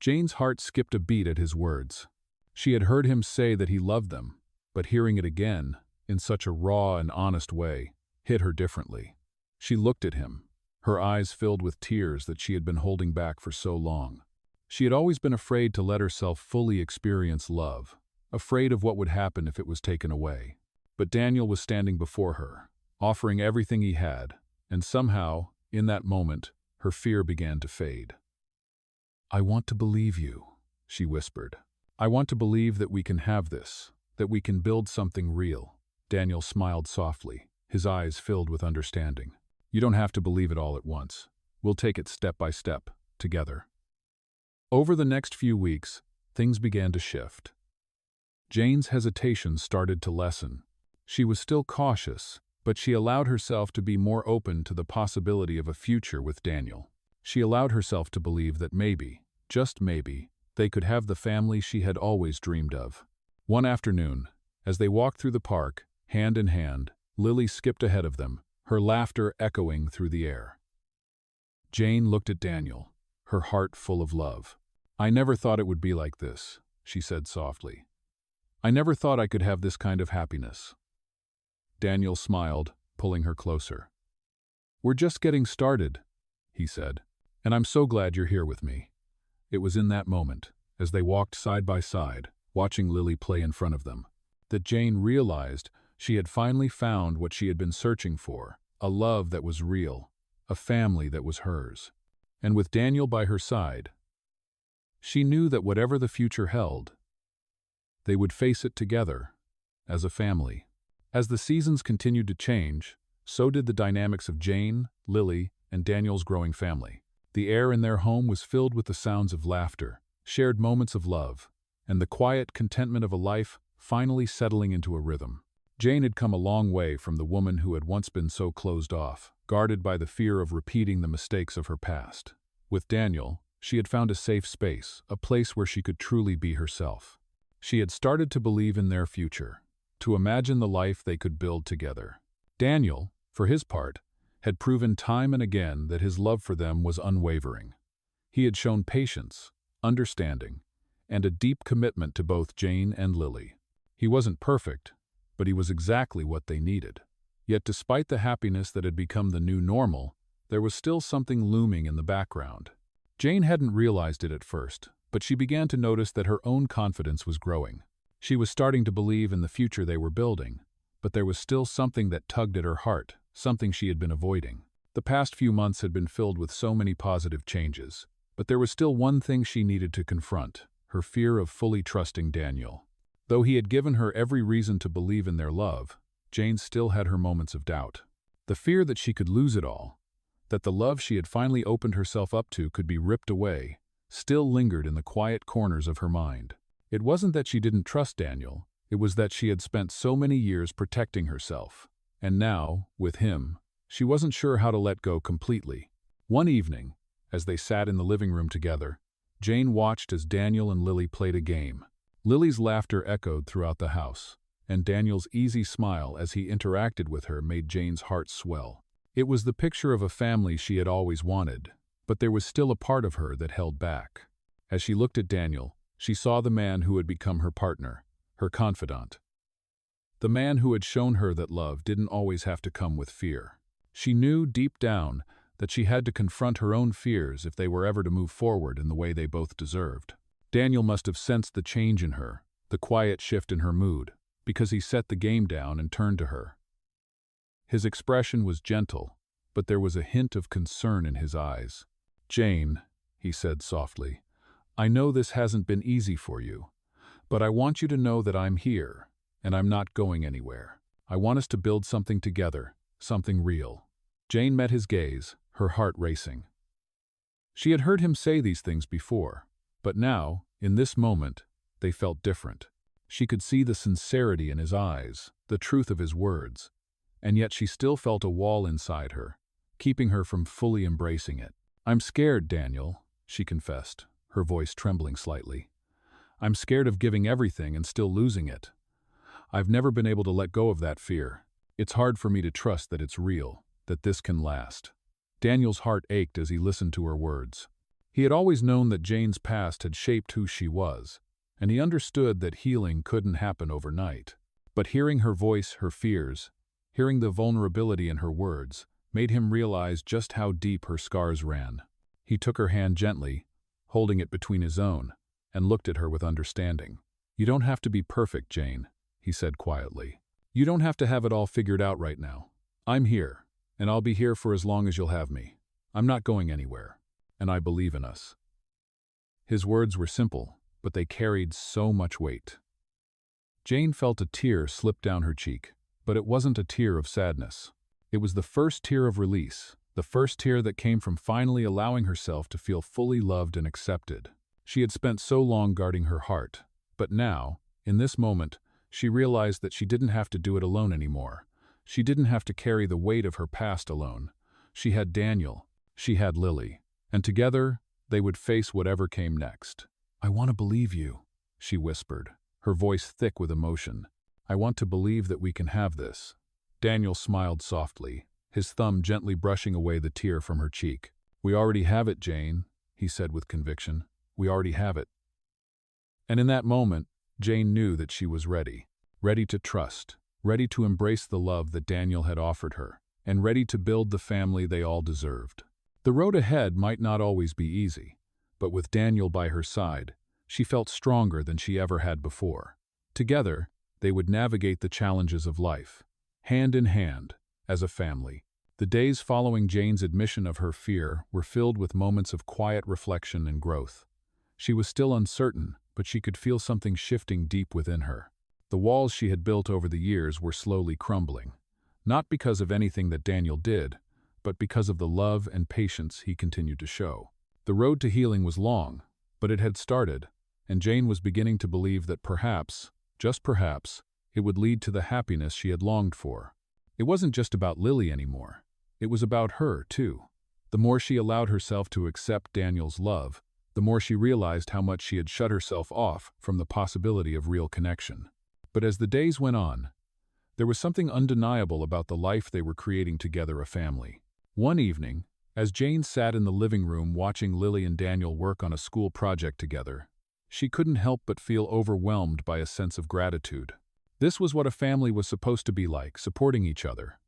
Jane's heart skipped a beat at his words. She had heard him say that he loved them, but hearing it again, in such a raw and honest way, hit her differently. She looked at him, her eyes filled with tears that she had been holding back for so long. She had always been afraid to let herself fully experience love, afraid of what would happen if it was taken away. But Daniel was standing before her, offering everything he had, and somehow, in that moment, her fear began to fade. "I want to believe you," she whispered. "I want to believe that we can have this, that we can build something real." Daniel smiled softly, his eyes filled with understanding. "You don't have to believe it all at once. We'll take it step by step, together." Over the next few weeks, things began to shift. Jane's hesitation started to lessen. She was still cautious, but she allowed herself to be more open to the possibility of a future with Daniel. She allowed herself to believe that maybe, just maybe, they could have the family she had always dreamed of. One afternoon, as they walked through the park, hand in hand, Lily skipped ahead of them, her laughter echoing through the air. Jane looked at Daniel, her heart full of love. "I never thought it would be like this," she said softly. "I never thought I could have this kind of happiness." Daniel smiled, pulling her closer. "We're just getting started," he said, "and I'm so glad you're here with me." It was in that moment, as they walked side by side, watching Lily play in front of them, that Jane realized she had finally found what she had been searching for, a love that was real, a family that was hers. And with Daniel by her side, she knew that whatever the future held, they would face it together, as a family. As the seasons continued to change, so did the dynamics of Jane, Lily, and Daniel's growing family. The air in their home was filled with the sounds of laughter, shared moments of love, and the quiet contentment of a life finally settling into a rhythm. Jane had come a long way from the woman who had once been so closed off, guarded by the fear of repeating the mistakes of her past. With Daniel, she had found a safe space, a place where she could truly be herself. She had started to believe in their future, to imagine the life they could build together. Daniel, for his part, had proven time and again that his love for them was unwavering. He had shown patience, understanding, and a deep commitment to both Jane and Lily. He wasn't perfect, but he was exactly what they needed. Yet despite the happiness that had become the new normal, there was still something looming in the background. Jane hadn't realized it at first, but she began to notice that her own confidence was growing. She was starting to believe in the future they were building, but there was still something that tugged at her heart, something she had been avoiding. The past few months had been filled with so many positive changes, but there was still one thing she needed to confront, her fear of fully trusting Daniel. Though he had given her every reason to believe in their love, Jane still had her moments of doubt. The fear that she could lose it all, that the love she had finally opened herself up to could be ripped away, still lingered in the quiet corners of her mind. It wasn't that she didn't trust Daniel, it was that she had spent so many years protecting herself. And now, with him, she wasn't sure how to let go completely. One evening, as they sat in the living room together, Jane watched as Daniel and Lily played a game. Lily's laughter echoed throughout the house, and Daniel's easy smile as he interacted with her made Jane's heart swell. It was the picture of a family she had always wanted, but there was still a part of her that held back. As she looked at Daniel, she saw the man who had become her partner, her confidant. The man who had shown her that love didn't always have to come with fear. She knew deep down that she had to confront her own fears if they were ever to move forward in the way they both deserved. Daniel must have sensed the change in her, the quiet shift in her mood, because he set the game down and turned to her. His expression was gentle, but there was a hint of concern in his eyes. "Jane," he said softly, "I know this hasn't been easy for you, but I want you to know that I'm here, and I'm not going anywhere. I want us to build something together, something real." Jane met his gaze, her heart racing. She had heard him say these things before, but now, in this moment, they felt different. She could see the sincerity in his eyes, the truth of his words, and yet she still felt a wall inside her, keeping her from fully embracing it. "I'm scared, Daniel," she confessed, her voice trembling slightly. "I'm scared of giving everything and still losing it. I've never been able to let go of that fear. It's hard for me to trust that it's real, that this can last." Daniel's heart ached as he listened to her words. He had always known that Jane's past had shaped who she was, and he understood that healing couldn't happen overnight. But hearing her voice, her fears, hearing the vulnerability in her words, made him realize just how deep her scars ran. He took her hand gently, holding it between his own, and looked at her with understanding. "You don't have to be perfect, Jane," he said quietly. "You don't have to have it all figured out right now. I'm here, and I'll be here for as long as you'll have me. I'm not going anywhere, and I believe in us." His words were simple, but they carried so much weight. Jane felt a tear slip down her cheek, but it wasn't a tear of sadness. It was the first tear of release, the first tear that came from finally allowing herself to feel fully loved and accepted. She had spent so long guarding her heart, but now, in this moment, she realized that she didn't have to do it alone anymore. She didn't have to carry the weight of her past alone. She had Daniel, she had Lily, and together they would face whatever came next. "I want to believe you," she whispered, her voice thick with emotion. "I want to believe that we can have this." Daniel smiled softly, his thumb gently brushing away the tear from her cheek. "We already have it, Jane," he said with conviction. "We already have it." And in that moment, Jane knew that she was ready. Ready to trust, ready to embrace the love that Daniel had offered her, and ready to build the family they all deserved. The road ahead might not always be easy, but with Daniel by her side, she felt stronger than she ever had before. Together, they would navigate the challenges of life, hand in hand, as a family. The days following Jane's admission of her fear were filled with moments of quiet reflection and growth. She was still uncertain, but she could feel something shifting deep within her. The walls she had built over the years were slowly crumbling, not because of anything that Daniel did, but because of the love and patience he continued to show. The road to healing was long, but it had started, and Jane was beginning to believe that perhaps, just perhaps, it would lead to the happiness she had longed for. It wasn't just about Lily anymore. It was about her, too. The more she allowed herself to accept Daniel's love, the more she realized how much she had shut herself off from the possibility of real connection. But as the days went on, there was something undeniable about the life they were creating together, a family. One evening, as Jane sat in the living room watching Lily and Daniel work on a school project together, she couldn't help but feel overwhelmed by a sense of gratitude. This was what a family was supposed to be like, supporting each other,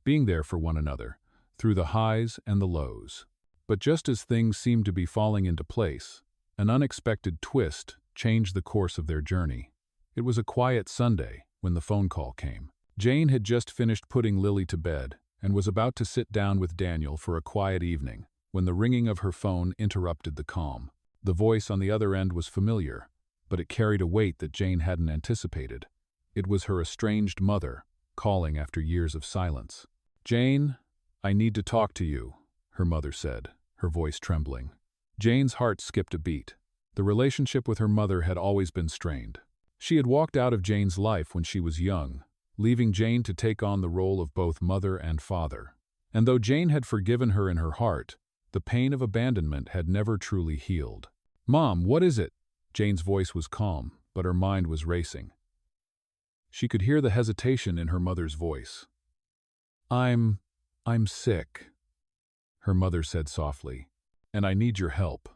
being there for one another, through the highs and the lows. But just as things seemed to be falling into place, an unexpected twist changed the course of their journey. It was a quiet Sunday when the phone call came. Jane had just finished putting Lily to bed and was about to sit down with Daniel for a quiet evening when the ringing of her phone interrupted the calm. The voice on the other end was familiar, but it carried a weight that Jane hadn't anticipated. It was her estranged mother, calling after years of silence. "Jane, I need to talk to you," her mother said, her voice trembling. Jane's heart skipped a beat. The relationship with her mother had always been strained. She had walked out of Jane's life when she was young, leaving Jane to take on the role of both mother and father. And though Jane had forgiven her in her heart, the pain of abandonment had never truly healed. "Mom, what is it?" Jane's voice was calm, but her mind was racing. She could hear the hesitation in her mother's voice. I'm sick," her mother said softly, "and I need your help."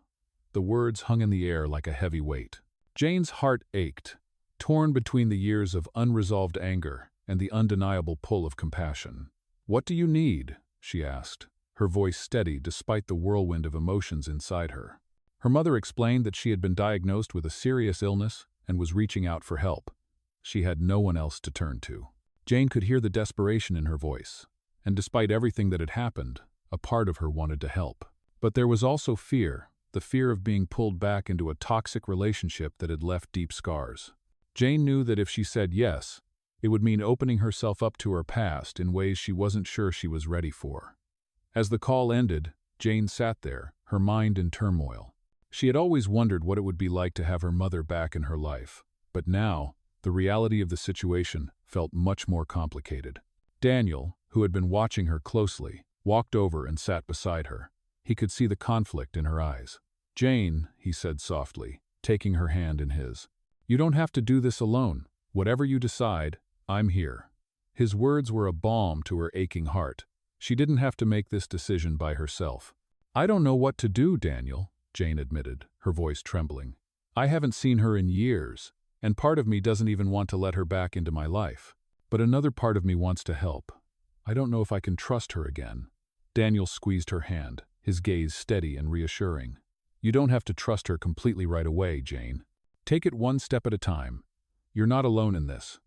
The words hung in the air like a heavy weight. Jane's heart ached, torn between the years of unresolved anger and the undeniable pull of compassion. "What do you need?" she asked, her voice steady despite the whirlwind of emotions inside her. Her mother explained that she had been diagnosed with a serious illness and was reaching out for help. She had no one else to turn to. Jane could hear the desperation in her voice, and despite everything that had happened, a part of her wanted to help. But there was also fear, the fear of being pulled back into a toxic relationship that had left deep scars. Jane knew that if she said yes, it would mean opening herself up to her past in ways she wasn't sure she was ready for. As the call ended, Jane sat there, her mind in turmoil. She had always wondered what it would be like to have her mother back in her life, but now, the reality of the situation felt much more complicated. Daniel, who had been watching her closely, walked over and sat beside her. He could see the conflict in her eyes. "Jane," he said softly, taking her hand in his, "you don't have to do this alone. Whatever you decide, I'm here." His words were a balm to her aching heart. She didn't have to make this decision by herself. "I don't know what to do, Daniel," Jane admitted, her voice trembling. "I haven't seen her in years, and part of me doesn't even want to let her back into my life. But another part of me wants to help. I don't know if I can trust her again." Daniel squeezed her hand, his gaze steady and reassuring. "You don't have to trust her completely right away, Jane. Take it one step at a time. You're not alone in this.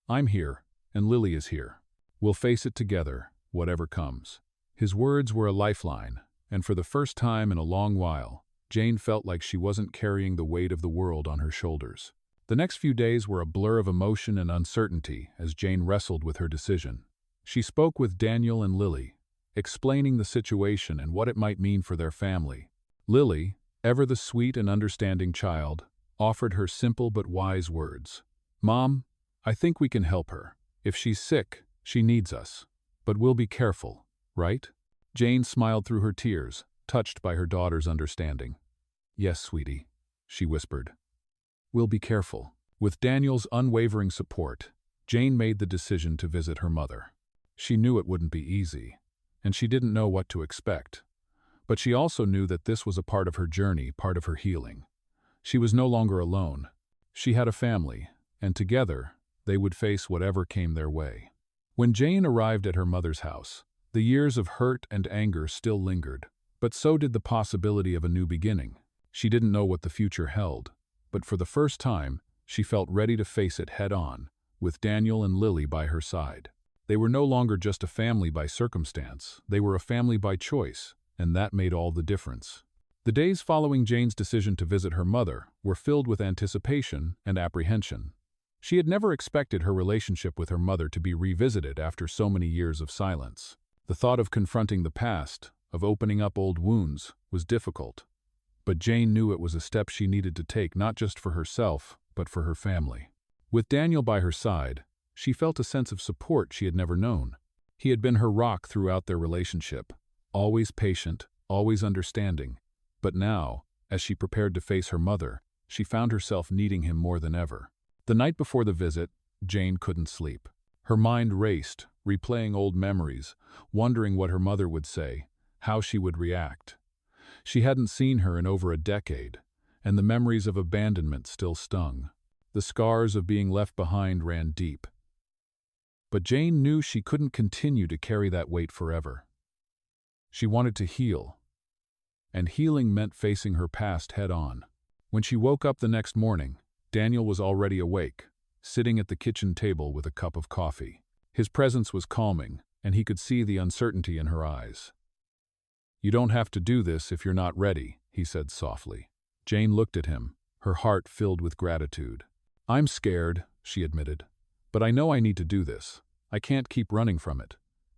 I'm here, and Lily is here. We'll face it together, whatever comes." His words were a lifeline, and for the first time in a long while, Jane felt like she wasn't carrying the weight of the world on her shoulders. The next few days were a blur of emotion and uncertainty as Jane wrestled with her decision. She spoke with Daniel and Lily, explaining the situation and what it might mean for their family. Lily, ever the sweet and understanding child, offered her simple but wise words. "Mom, I think we can help her. If she's sick, she needs us. But we'll be careful, right?" Jane smiled through her tears, touched by her daughter's understanding. "Yes, sweetie," she whispered. "We'll be careful." With Daniel's unwavering support, Jane made the decision to visit her mother. She knew it wouldn't be easy, and she didn't know what to expect. But she also knew that this was a part of her journey, part of her healing. She was no longer alone. She had a family, and together, they would face whatever came their way. When Jane arrived at her mother's house, the years of hurt and anger still lingered, but so did the possibility of a new beginning. She didn't know what the future held, but for the first time, she felt ready to face it head-on, with Daniel and Lily by her side. They were no longer just a family by circumstance, they were a family by choice, and that made all the difference. The days following Jane's decision to visit her mother were filled with anticipation and apprehension. She had never expected her relationship with her mother to be revisited after so many years of silence. The thought of confronting the past, of opening up old wounds, was difficult. But Jane knew it was a step she needed to take not just for herself, but for her family. With Daniel by her side, she felt a sense of support she had never known. He had been her rock throughout their relationship, always patient, always understanding. But now, as she prepared to face her mother, she found herself needing him more than ever. The night before the visit, Jane couldn't sleep. Her mind raced, replaying old memories, wondering what her mother would say, how she would react. She hadn't seen her in over a decade, and the memories of abandonment still stung. The scars of being left behind ran deep. But Jane knew she couldn't continue to carry that weight forever. She wanted to heal, and healing meant facing her past head-on. When she woke up the next morning, Daniel was already awake, sitting at the kitchen table with a cup of coffee. His presence was calming, and he could see the uncertainty in her eyes. "You don't have to do this if you're not ready," he said softly. Jane looked at him, her heart filled with gratitude. "I'm scared," she admitted, "but I know I need to do this. I can't keep running from it."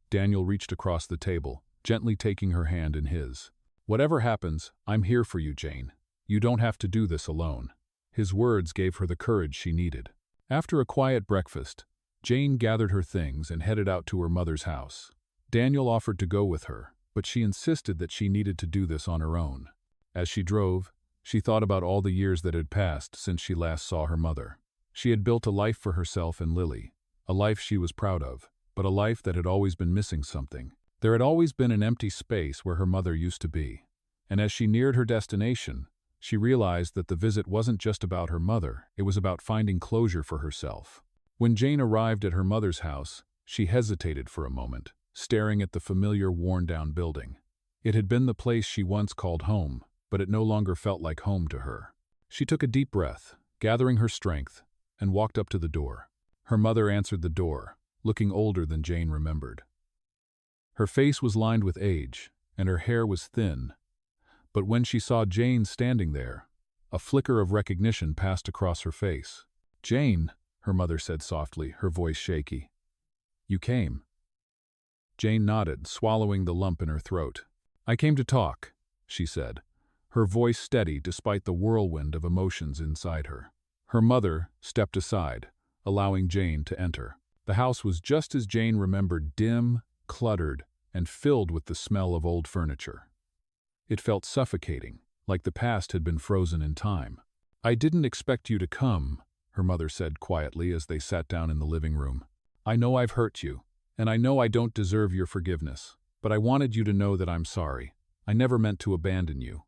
Daniel reached across the table, gently taking her hand in his. "Whatever happens, I'm here for you, Jane. You don't have to do this alone." His words gave her the courage she needed. After a quiet breakfast, Jane gathered her things and headed out to her mother's house. Daniel offered to go with her, but she insisted that she needed to do this on her own. As she drove, she thought about all the years that had passed since she last saw her mother. She had built a life for herself and Lily, a life she was proud of, but a life that had always been missing something. There had always been an empty space where her mother used to be, and as she neared her destination, she realized that the visit wasn't just about her mother, it was about finding closure for herself. When Jane arrived at her mother's house, she hesitated for a moment, staring at the familiar worn-down building. It had been the place she once called home, but it no longer felt like home to her. She took a deep breath, gathering her strength, and walked up to the door. Her mother answered the door, looking older than Jane remembered. Her face was lined with age, and her hair was thin. But when she saw Jane standing there, a flicker of recognition passed across her face. "Jane," her mother said softly, her voice shaky. "You came." Jane nodded, swallowing the lump in her throat. "I came to talk," she said, her voice steady despite the whirlwind of emotions inside her. Her mother stepped aside, allowing Jane to enter. The house was just as Jane remembered, dim, cluttered, and filled with the smell of old furniture. It felt suffocating, like the past had been frozen in time. "I didn't expect you to come," her mother said quietly as they sat down in the living room. "I know I've hurt you, and I know I don't deserve your forgiveness, but I wanted you to know that I'm sorry. I never meant to abandon you."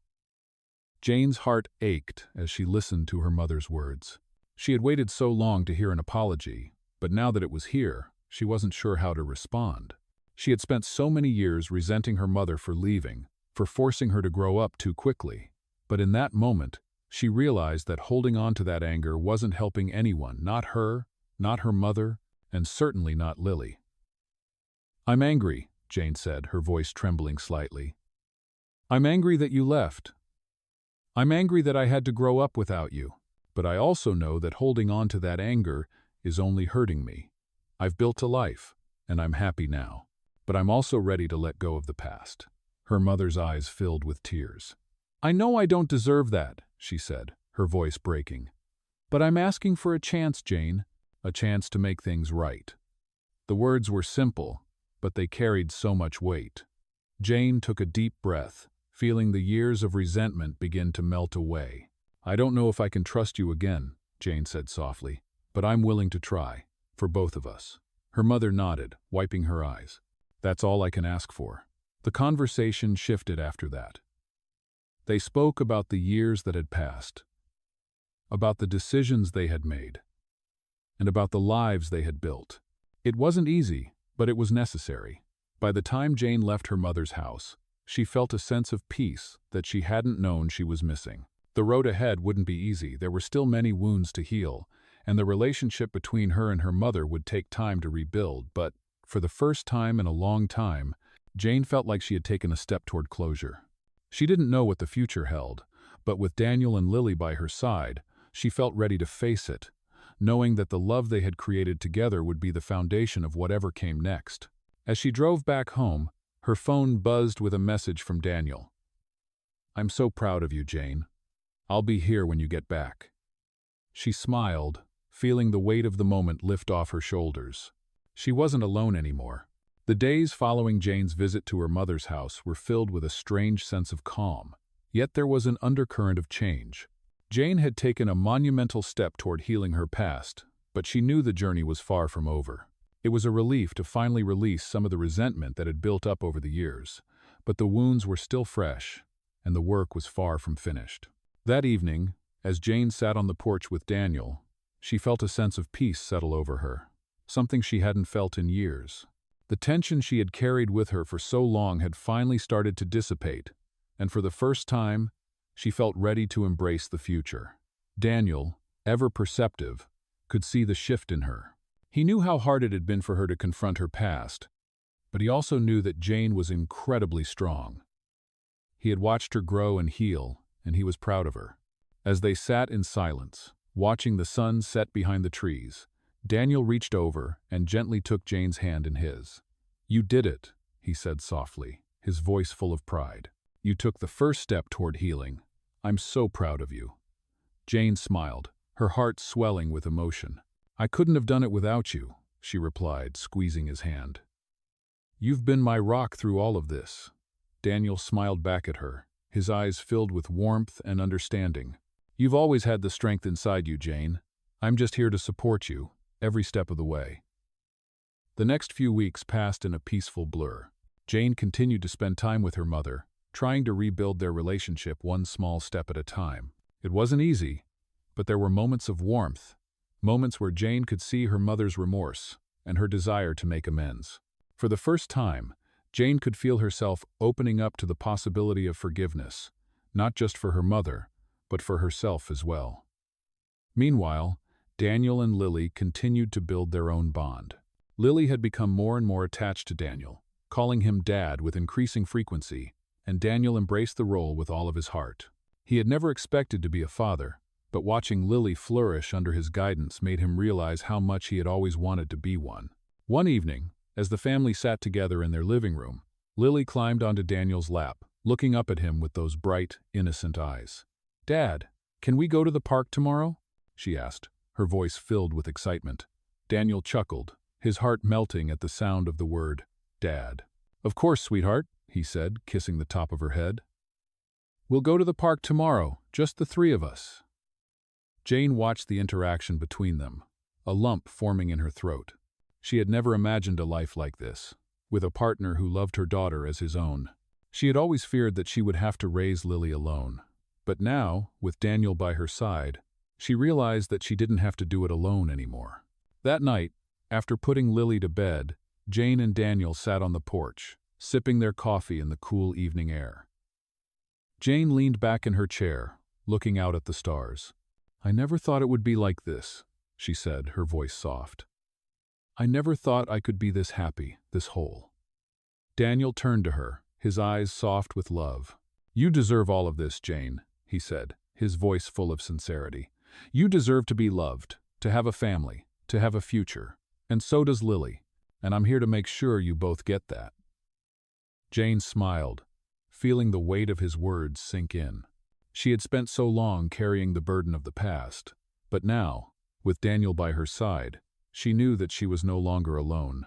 Jane's heart ached as she listened to her mother's words. She had waited so long to hear an apology, but now that it was here, she wasn't sure how to respond. She had spent so many years resenting her mother for leaving, for forcing her to grow up too quickly. But in that moment, she realized that holding on to that anger wasn't helping anyone, not her, not her mother, and certainly not Lily. "I'm angry," Jane said, her voice trembling slightly. "I'm angry that you left. I'm angry that I had to grow up without you. But I also know that holding on to that anger is only hurting me. I've built a life, and I'm happy now. But I'm also ready to let go of the past." Her mother's eyes filled with tears. "I know I don't deserve that," she said, her voice breaking. "But I'm asking for a chance, Jane, a chance to make things right." The words were simple, but they carried so much weight. Jane took a deep breath, feeling the years of resentment begin to melt away. "I don't know if I can trust you again," Jane said softly, "but I'm willing to try, for both of us." Her mother nodded, wiping her eyes. "That's all I can ask for." The conversation shifted after that. They spoke about the years that had passed, about the decisions they had made, and about the lives they had built. It wasn't easy, but it was necessary. By the time Jane left her mother's house, she felt a sense of peace that she hadn't known she was missing. The road ahead wouldn't be easy, there were still many wounds to heal, and the relationship between her and her mother would take time to rebuild, but, for the first time in a long time, Jane felt like she had taken a step toward closure. She didn't know what the future held, but with Daniel and Lily by her side, she felt ready to face it, knowing that the love they had created together would be the foundation of whatever came next. As she drove back home, her phone buzzed with a message from Daniel. "I'm so proud of you, Jane. I'll be here when you get back." She smiled, feeling the weight of the moment lift off her shoulders. She wasn't alone anymore. The days following Jane's visit to her mother's house were filled with a strange sense of calm, yet there was an undercurrent of change. Jane had taken a monumental step toward healing her past, but she knew the journey was far from over. It was a relief to finally release some of the resentment that had built up over the years, but the wounds were still fresh, and the work was far from finished. That evening, as Jane sat on the porch with Daniel, she felt a sense of peace settle over her, something she hadn't felt in years. The tension she had carried with her for so long had finally started to dissipate, and for the first time, she felt ready to embrace the future. Daniel, ever perceptive, could see the shift in her. He knew how hard it had been for her to confront her past, but he also knew that Jane was incredibly strong. He had watched her grow and heal, and he was proud of her. As they sat in silence, watching the sun set behind the trees, Daniel reached over and gently took Jane's hand in his. "You did it," he said softly, his voice full of pride. "You took the first step toward healing. I'm so proud of you." Jane smiled, her heart swelling with emotion. "I couldn't have done it without you," she replied, squeezing his hand. "You've been my rock through all of this." Daniel smiled back at her, his eyes filled with warmth and understanding. "You've always had the strength inside you, Jane. I'm just here to support you, every step of the way." The next few weeks passed in a peaceful blur. Jane continued to spend time with her mother, trying to rebuild their relationship one small step at a time. It wasn't easy, but there were moments of warmth, moments where Jane could see her mother's remorse and her desire to make amends. For the first time, Jane could feel herself opening up to the possibility of forgiveness, not just for her mother, but for herself as well. Meanwhile, Daniel and Lily continued to build their own bond. Lily had become more and more attached to Daniel, calling him Dad with increasing frequency, and Daniel embraced the role with all of his heart. He had never expected to be a father, but watching Lily flourish under his guidance made him realize how much he had always wanted to be one. One evening, as the family sat together in their living room, Lily climbed onto Daniel's lap, looking up at him with those bright, innocent eyes. "Dad, can we go to the park tomorrow?" she asked, her voice filled with excitement. Daniel chuckled, his heart melting at the sound of the word, Dad. "Of course, sweetheart," he said, kissing the top of her head. "We'll go to the park tomorrow, just the three of us." Jane watched the interaction between them, a lump forming in her throat. She had never imagined a life like this. with a partner who loved her daughter as his own. She had always feared that she would have to raise Lily alone. But now, with Daniel by her side, she realized that she didn't have to do it alone anymore. That night, after putting Lily to bed, Jane and Daniel sat on the porch, sipping their coffee in the cool evening air. Jane leaned back in her chair, looking out at the stars. "I never thought it would be like this," she said, her voice soft. "I never thought I could be this happy, this whole." Daniel turned to her, his eyes soft with love. "You deserve all of this, Jane," he said, his voice full of sincerity. "You deserve to be loved, to have a family, to have a future. And so does Lily, and I'm here to make sure you both get that." Jane smiled, feeling the weight of his words sink in. She had spent so long carrying the burden of the past, but now, with Daniel by her side, she knew that she was no longer alone.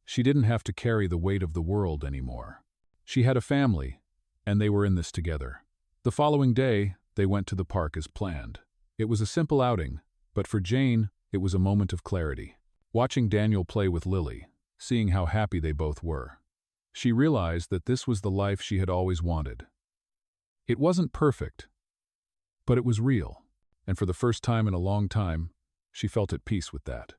She didn't have to carry the weight of the world anymore. She had a family, and they were in this together. The following day, they went to the park as planned. It was a simple outing, but for Jane, it was a moment of clarity. Watching Daniel play with Lily, seeing how happy they both were, she realized that this was the life she had always wanted. It wasn't perfect, but it was real, and for the first time in a long time, she felt at peace with that.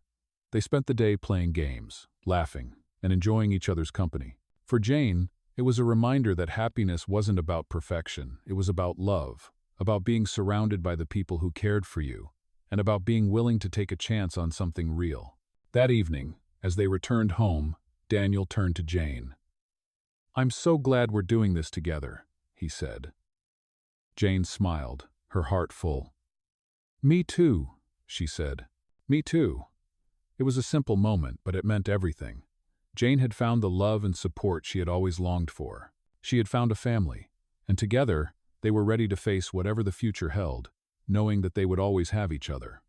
They spent the day playing games, laughing, and enjoying each other's company. For Jane, it was a reminder that happiness wasn't about perfection, it was about love, about being surrounded by the people who cared for you, and about being willing to take a chance on something real. That evening, as they returned home, Daniel turned to Jane. "I'm so glad we're doing this together," he said. Jane smiled, her heart full. "Me too," she said. "Me too." It was a simple moment, but it meant everything. Jane had found the love and support she had always longed for. She had found a family, and together, they were ready to face whatever the future held, knowing that they would always have each other.